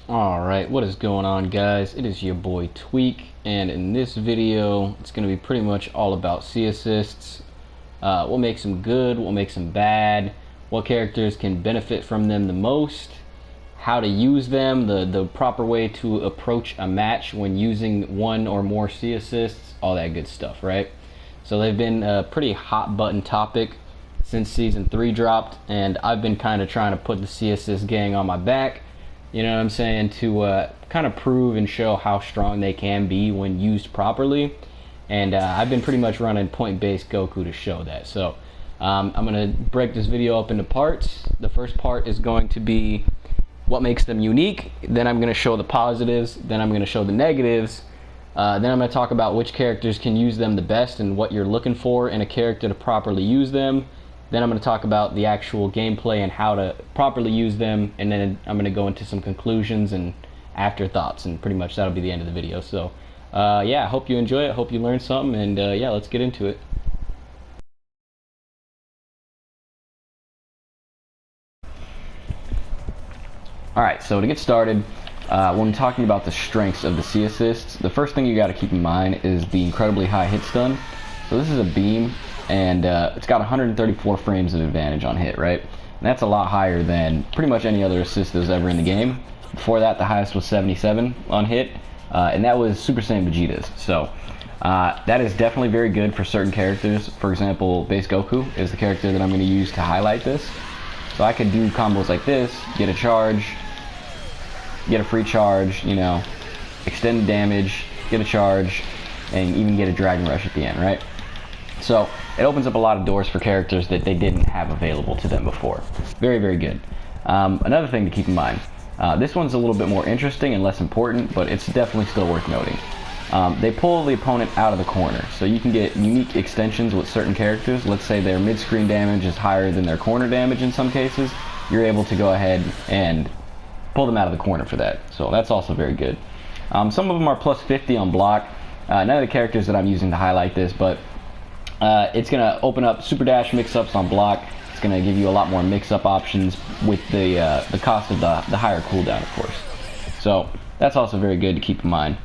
Alright, what is going on, guys? It is your boy Tweak, and in this video it's going to be pretty much all about C assists, what makes them good, what makes them bad, what characters can benefit from them the most, how to use them, the proper way to approach a match when using one or more C assists, all that good stuff, right? So they've been a pretty hot button topic since Season 3 dropped, and I've been kind of trying to put the C assist gang on my back, you know what I'm saying, to kind of prove and show how strong they can be when used properly. And I've been pretty much running point-based Goku to show that. So I'm going to break this video up into parts. The first part is going to be what makes them unique. Then I'm going to show the positives. Then I'm going to show the negatives. Then I'm going to talk about which characters can use them the best and what you're looking for in a character to properly use them. Then I'm going to talk about the actual gameplay and how to properly use them, and then I'm going to go into some conclusions and afterthoughts, and pretty much that'll be the end of the video. So yeah, I hope you enjoy it, hope you learned something, and yeah, let's get into it. Alright, so to get started, when talking about the strengths of the C assists, the first thing you got to keep in mind is the incredibly high hit stun. So this is a beam, and it's got 134 frames of advantage on hit, right? And that's a lot higher than pretty much any other assist that was ever in the game. Before that, the highest was 77 on hit, and that was Super Saiyan Vegeta's. So that is definitely very good for certain characters. For example, Base Goku is the character that I'm going to use to highlight this. So I could do combos like this, get a charge, get a free charge, you know, extended damage, get a charge, and even get a Dragon Rush at the end, right? So it opens up a lot of doors for characters that they didn't have available to them before. Very, very good. Another thing to keep in mind, this one's a little bit more interesting and less important, but it's definitely still worth noting. They pull the opponent out of the corner, so you can get unique extensions with certain characters. Let's say their mid-screen damage is higher than their corner damage in some cases. You're able to go ahead and pull them out of the corner for that, so that's also very good. Some of them are plus 50 on block. None of the characters that I'm using to highlight this, but it's going to open up Super Dash mix-ups on block. It's going to give you a lot more mix-up options with the cost of the higher cooldown, of course. So that's also very good to keep in mind.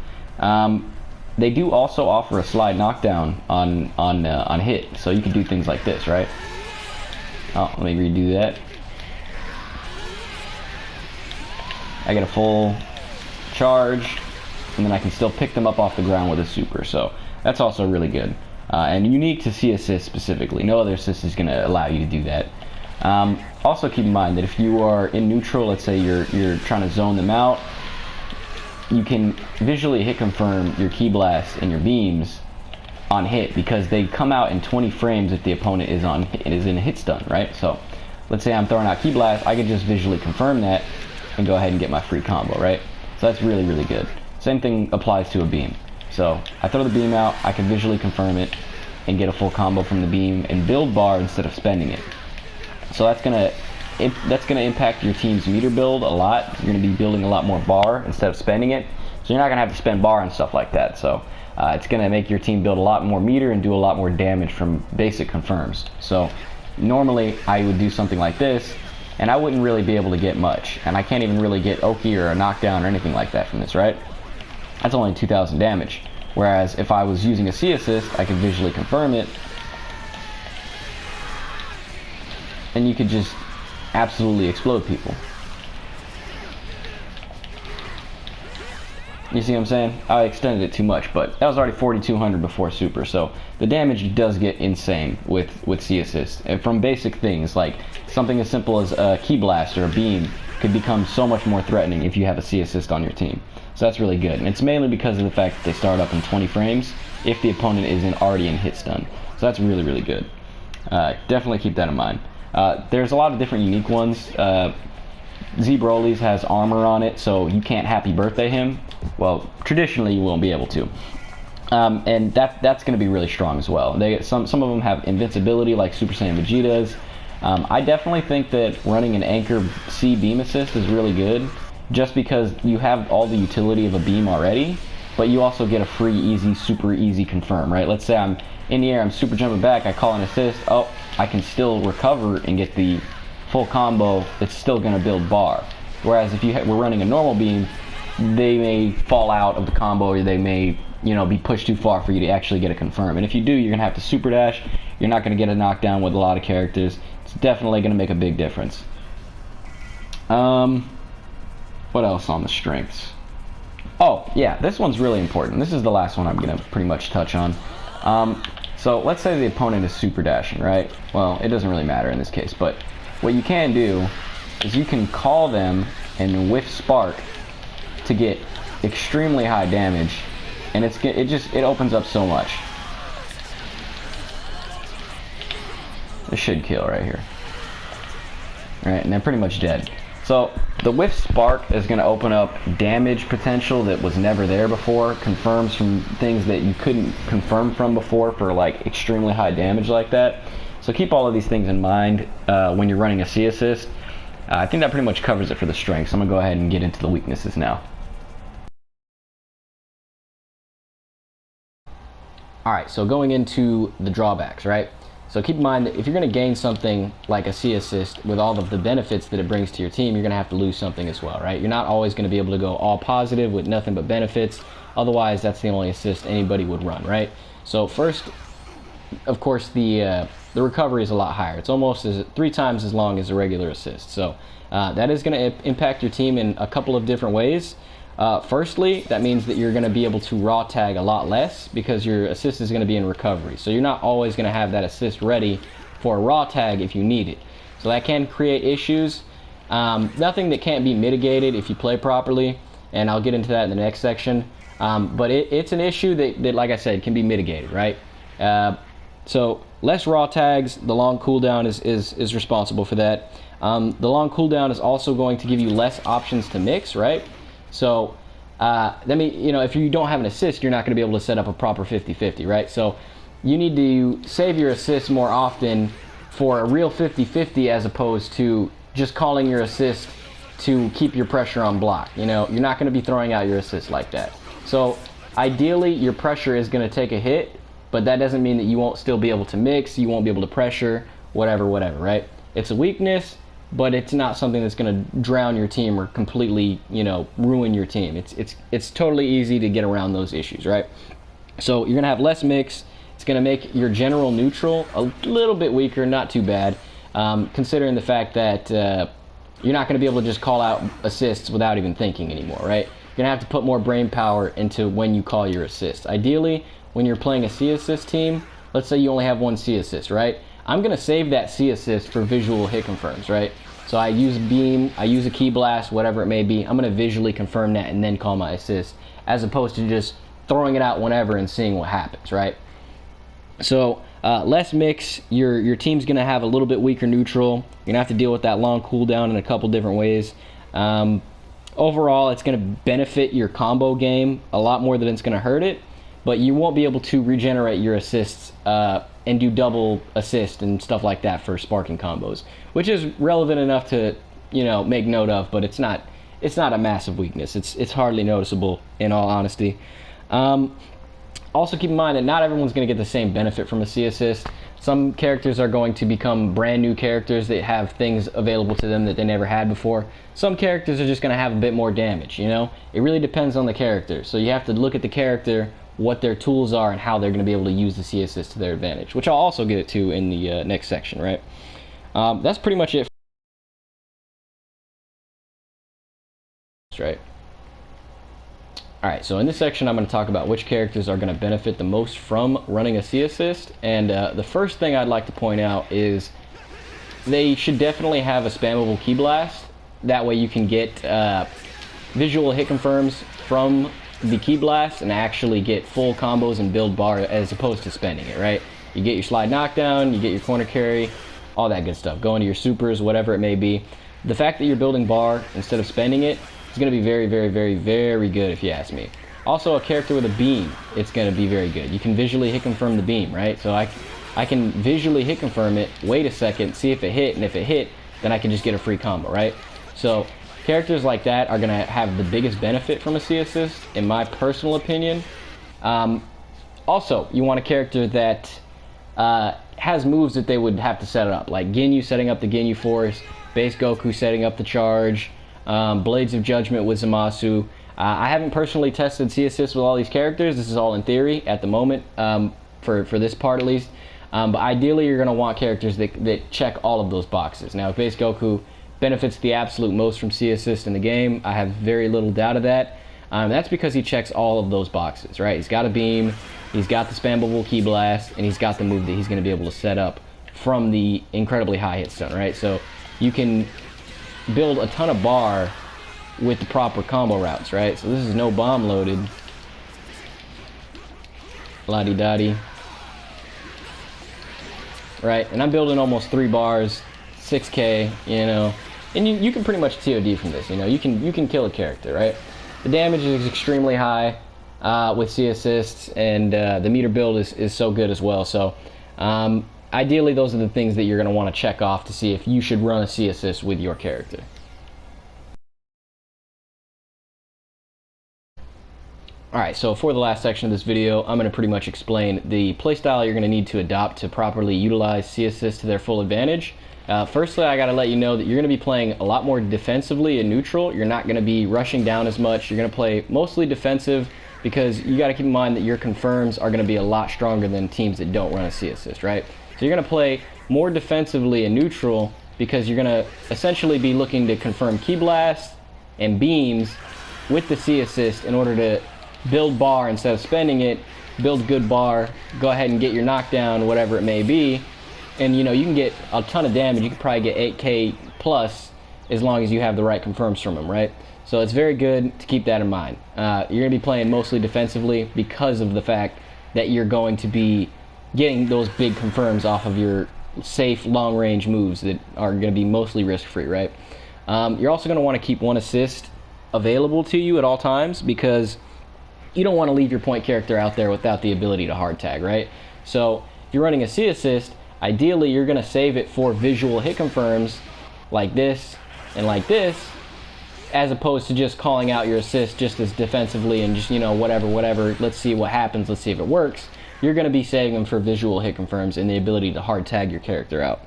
They do also offer a slide knockdown on hit, so you can do things like this, right? Oh, let me redo that. I get a full charge, and then I can still pick them up off the ground with a super, so that's also really good. And unique to C assist specifically. No other assist is going to allow you to do that. Also keep in mind that if you are in neutral, let's say you're trying to zone them out, you can visually hit confirm your Ki Blast and your beams on hit, because they come out in 20 frames if the opponent is in a hit stun, right? So let's say I'm throwing out Ki Blast, I can just visually confirm that and go ahead and get my free combo, right? So that's really, really good. Same thing applies to a beam. So I throw the beam out, I can visually confirm it and get a full combo from the beam and build bar instead of spending it. So that's gonna impact your team's meter build a lot. You're gonna be building a lot more bar instead of spending it. So you're not gonna have to spend bar and stuff like that. So it's gonna make your team build a lot more meter and do a lot more damage from basic confirms. So normally I would do something like this, and I wouldn't really be able to get much. And I can't even really get Oki or a knockdown or anything like that from this, right? That's only 2,000 damage. Whereas if I was using a C assist, I could visually confirm it, and you could just absolutely explode people. You see what I'm saying? I extended it too much, but that was already 4,200 before super, so the damage does get insane with C assist. And from basic things like something as simple as a Ki Blast or a beam could become so much more threatening if you have a C assist on your team. So that's really good, and it's mainly because of the fact that they start up in 20 frames if the opponent isn't already in hit stun. So that's really, really good. Definitely keep that in mind. There's a lot of different unique ones. Z Broly's has armor on it, so you can't happy birthday him. Well, traditionally you won't be able to. And that's going to be really strong as well. Some of them have invincibility like Super Saiyan Vegeta's. I definitely think that running an Anchor C beam assist is really good, just because you have all the utility of a beam already, but you also get a free, easy, super easy confirm, right? Let's say I'm in the air, I'm super jumping back, I call an assist, oh, I can still recover and get the full combo. It's still going to build bar. Whereas if you were running a normal beam, they may fall out of the combo, or they may, you know, be pushed too far for you to actually get a confirm. And if you do, you're gonna have to super dash. You're not gonna get a knockdown with a lot of characters. It's definitely gonna make a big difference. What else on the strengths? Oh yeah, this one's really important. This is the last one I'm gonna pretty much touch on. So let's say the opponent is super dashing, right? Well, it doesn't really matter in this case, but what you can do is you can call them and whiff spark to get extremely high damage, and it opens up so much. This should kill right here. Alright, and they're pretty much dead. So the whiff spark is going to open up damage potential that was never there before, confirms from things that you couldn't confirm from before for like extremely high damage like that. So keep all of these things in mind when you're running a C assist. I think that pretty much covers it for the strengths. I'm going to go ahead and get into the weaknesses now. Alright, so going into the drawbacks, right? So keep in mind that if you're going to gain something like a C assist with all of the benefits that it brings to your team, you're going to have to lose something as well, right? You're not always going to be able to go all positive with nothing but benefits. Otherwise, that's the only assist anybody would run, right? So first, of course, the recovery is a lot higher. It's almost 3 times as long as a regular assist. So that is going to impact your team in a couple of different ways. Firstly, that means that you're going to be able to raw tag a lot less because your assist is going to be in recovery. So you're not always going to have that assist ready for a raw tag if you need it. So that can create issues. Nothing that can't be mitigated if you play properly, and I'll get into that in the next section. But it's an issue that, like I said, can be mitigated, right? So less raw tags, the long cooldown is responsible for that. The long cooldown is also going to give you less options to mix, right? So that means, you know, if you don't have an assist, you're not going to be able to set up a proper 50-50, right? So you need to save your assists more often for a real 50-50 as opposed to just calling your assist to keep your pressure on block. You know, you're not going to be throwing out your assist like that. So ideally, your pressure is going to take a hit, but that doesn't mean that you won't still be able to mix, you won't be able to pressure, whatever, right? It's a weakness, but it's not something that's going to drown your team or completely, you know, ruin your team. It's totally easy to get around those issues, right? So you're going to have less mix. It's going to make your general neutral a little bit weaker, not too bad, considering the fact that you're not going to be able to just call out assists without even thinking anymore, right? You're going to have to put more brain power into when you call your assists. Ideally, when you're playing a C assist team, let's say you only have 1 C assist, right? I'm going to save that C assist for visual hit confirms, right? So I use beam, I use a key blast, whatever it may be. I'm going to visually confirm that and then call my assist, as opposed to just throwing it out whenever and seeing what happens, right? So less mix, your team's going to have a little bit weaker neutral. You're going to have to deal with that long cooldown in a couple different ways. Overall, it's going to benefit your combo game a lot more than it's going to hurt it, but you won't be able to regenerate your assists and do double assist and stuff like that for sparking combos, which is relevant enough to, you know, make note of, but it's not a massive weakness. It's hardly noticeable, in all honesty. Also keep in mind that not everyone's going to get the same benefit from a C assist. Some characters are going to become brand new characters that have things available to them that they never had before. Some characters are just going to have a bit more damage, you know? It really depends on the character. So you have to look at the character, what their tools are, and how they're going to be able to use the C assist to their advantage, which I'll also get to in the next section, right? That's pretty much it. Right. Alright, so in this section I'm going to talk about which characters are going to benefit the most from running a C assist, and the first thing I'd like to point out is they should definitely have a spammable key blast. That way you can get visual hit confirms from the key blast and actually get full combos and build bar as opposed to spending it, right? You get your slide knockdown, you get your corner carry, all that good stuff. Go into your supers, whatever it may be. The fact that you're building bar instead of spending it is going to be very, very, very, very good if you ask me. Also, a character with a beam, it's going to be very good. You can visually hit confirm the beam, right? So I can visually hit confirm it, wait a second, see if it hit, and if it hit, then I can just get a free combo, right? So characters like that are going to have the biggest benefit from a C assist, in my personal opinion. Also, you want a character that has moves that they would have to set up, like Ginyu setting up the Ginyu Force, Base Goku setting up the charge, Blades of Judgment with Zamasu. I haven't personally tested C assist with all these characters. This is all in theory at the moment, for this part at least. But ideally, you're going to want characters that check all of those boxes. Now, Base Goku benefits the absolute most from C assist in the game. I have very little doubt of that. That's because he checks all of those boxes, right? He's got a beam, he's got the spammable Ki Blast, and he's got the move that he's going to be able to set up from the incredibly high hit stun, right? So you can build a ton of bar with the proper combo routes, right? So this is no bomb loaded. La-di-da-di. Right, and I'm building almost 3 bars, 6K, you know, and you can pretty much TOD from this, you know, you can kill a character, right? The damage is extremely high with C assists, and the meter build is so good as well. So ideally, those are the things that you're going to want to check off to see if you should run a C assist with your character. Alright, so for the last section of this video, I'm going to pretty much explain the playstyle you're going to need to adopt to properly utilize C assist to their full advantage. Firstly, I got to let you know that you're going to be playing a lot more defensively and neutral. You're not going to be rushing down as much. You're going to play mostly defensive because you got to keep in mind that your confirms are going to be a lot stronger than teams that don't run a C assist, right? So you're going to play more defensively and neutral because you're going to essentially be looking to confirm Ki Blast and beams with the C assist in order to build bar instead of spending it, build good bar, go ahead and get your knockdown, whatever it may be, and you know, you can get a ton of damage. You can probably get 8K plus as long as you have the right confirms from them, right? So it's very good to keep that in mind. You're going to be playing mostly defensively because of the fact that you're going to be getting those big confirms off of your safe long-range moves that are going to be mostly risk-free, right? You're also going to want to keep 1 assist available to you at all times because you don't want to leave your point character out there without the ability to hard tag, right? So if you're running a C assist, ideally you're going to save it for visual hit confirms like this and like this, as opposed to just calling out your assist just as defensively and just, you know, whatever, let's see what happens, let's see if it works. You're going to be saving them for visual hit confirms and the ability to hard tag your character out.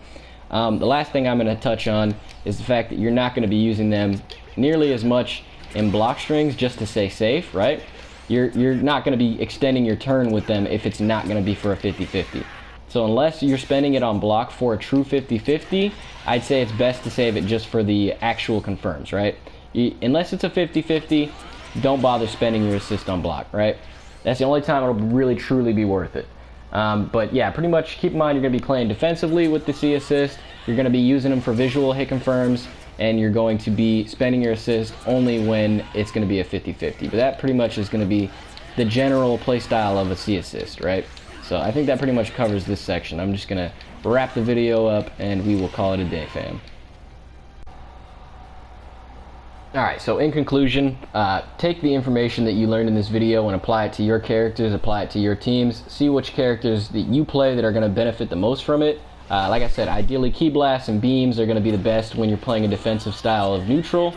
The last thing I'm going to touch on is the fact that you're not going to be using them nearly as much in block strings just to stay safe, right? You're not going to be extending your turn with them if it's not going to be for a 50-50. So unless you're spending it on block for a true 50-50, I'd say it's best to save it just for the actual confirms, right? Unless it's a 50-50, don't bother spending your assist on block, right? That's the only time it'll really truly be worth it. But yeah, pretty much keep in mind you're going to be playing defensively with the C assist. You're going to be using them for visual hit confirms, and you're going to be spending your assist only when it's going to be a 50-50. But that pretty much is going to be the general play style of a C assist, right? So I think that pretty much covers this section. I'm just going to wrap the video up and we will call it a day, fam. Alright, so in conclusion, take the information that you learned in this video and apply it to your characters, apply it to your teams, see which characters that you play that are going to benefit the most from it. Like I said, ideally Ki Blasts and beams are going to be the best when you're playing a defensive style of neutral.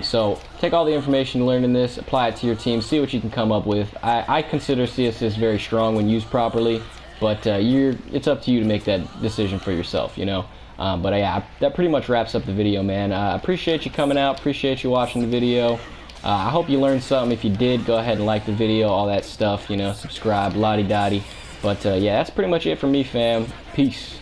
So take all the information you learned in this, apply it to your team, see what you can come up with. I consider C assist very strong when used properly, but it's up to you to make that decision for yourself, you know. But yeah, that pretty much wraps up the video, man. I appreciate you coming out, appreciate you watching the video. I hope you learned something. If you did, go ahead and like the video, all that stuff, you know, subscribe, la-di-da-di. But yeah, that's pretty much it for me, fam. Peace.